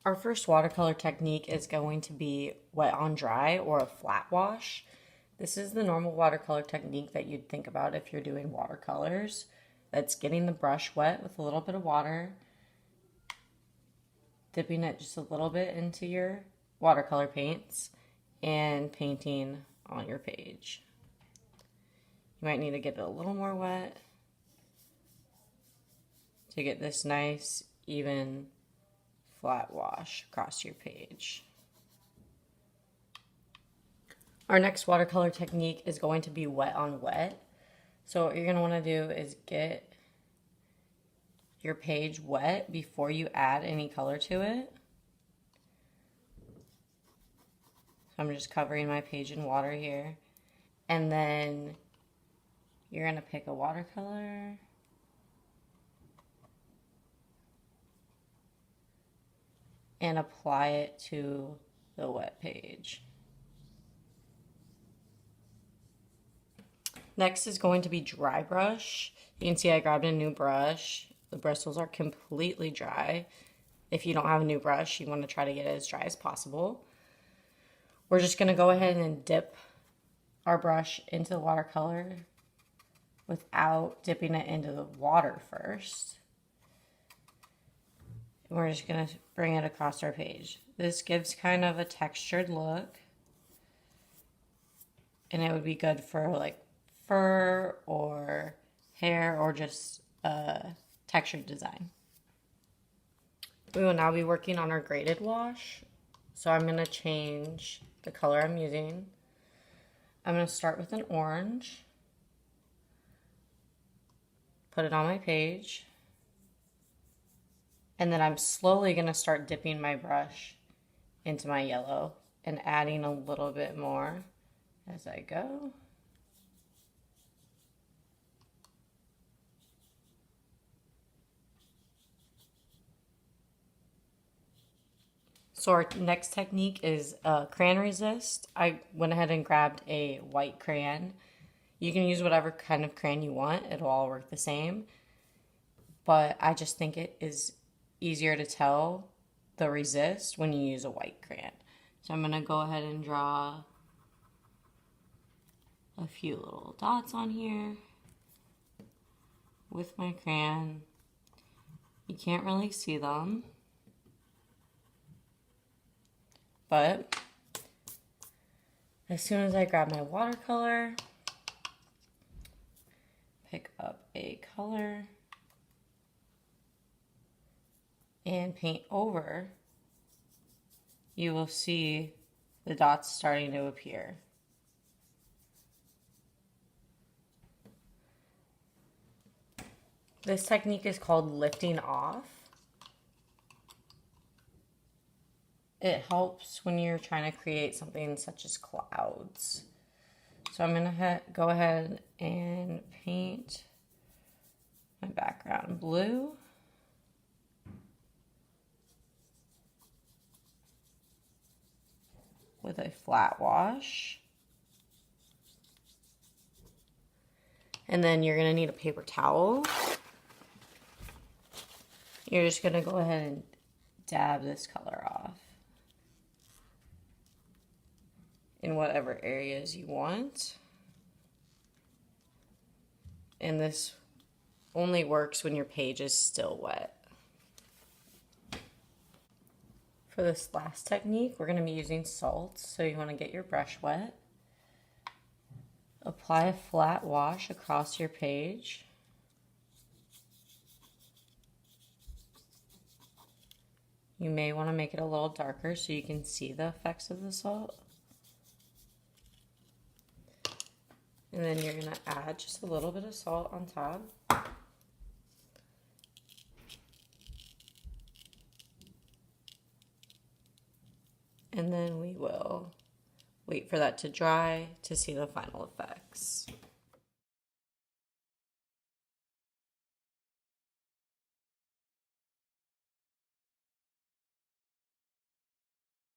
Our first watercolor technique is going to be wet on dry or a flat wash. This is the normal watercolor technique that you'd think about if you're doing watercolors. That's getting the brush wet with a little bit of water, dipping it just a little bit into your watercolor paints, and painting on your page. You might need to get it a little more wet to get this nice, even, flat wash across your page. Our next watercolor technique is going to be wet on wet. So what you're going to want to do is get your page wet before you add any color to it. So I'm just covering my page in water here. And then you're going to pick a watercolor. And apply it to the wet page. Next is going to be dry brush. You can see I grabbed a new brush. The bristles are completely dry. If you don't have a new brush, you want to try to get it as dry as possible. We're just going to go ahead and dip our brush into the watercolor without dipping it into the water first. And we're just going to bring it across our page. This gives kind of a textured look. And it would be good for like fur or hair or just textured design. We will now be working on our graded wash. So I'm going to change the color I'm using. I'm going to start with an orange. Put it on my page. And then I'm slowly going to start dipping my brush into my yellow and adding a little bit more as I go. So our next technique is crayon resist. I went ahead and grabbed a white crayon. You can use whatever kind of crayon you want. It'll all work the same. But I just think it is easier to tell the resist when you use a white crayon. So I'm going to go ahead and draw a few little dots on here with my crayon. You can't really see them, but as soon as I grab my watercolor, pick up a color, and paint over, you will see the dots starting to appear. This technique is called lifting off. It helps when you're trying to create something such as clouds. So I'm going to go ahead and paint my background blue. With a flat wash. And then you're going to need a paper towel. You're just going to go ahead and dab this color off in whatever areas you want. And this only works when your page is still wet. For this last technique, we're going to be using salts. So you want to get your brush wet. Apply a flat wash across your page. You may want to make it a little darker so you can see the effects of the salt. And then you're going to add just a little bit of salt on top. And then we will wait for that to dry to see the final effects.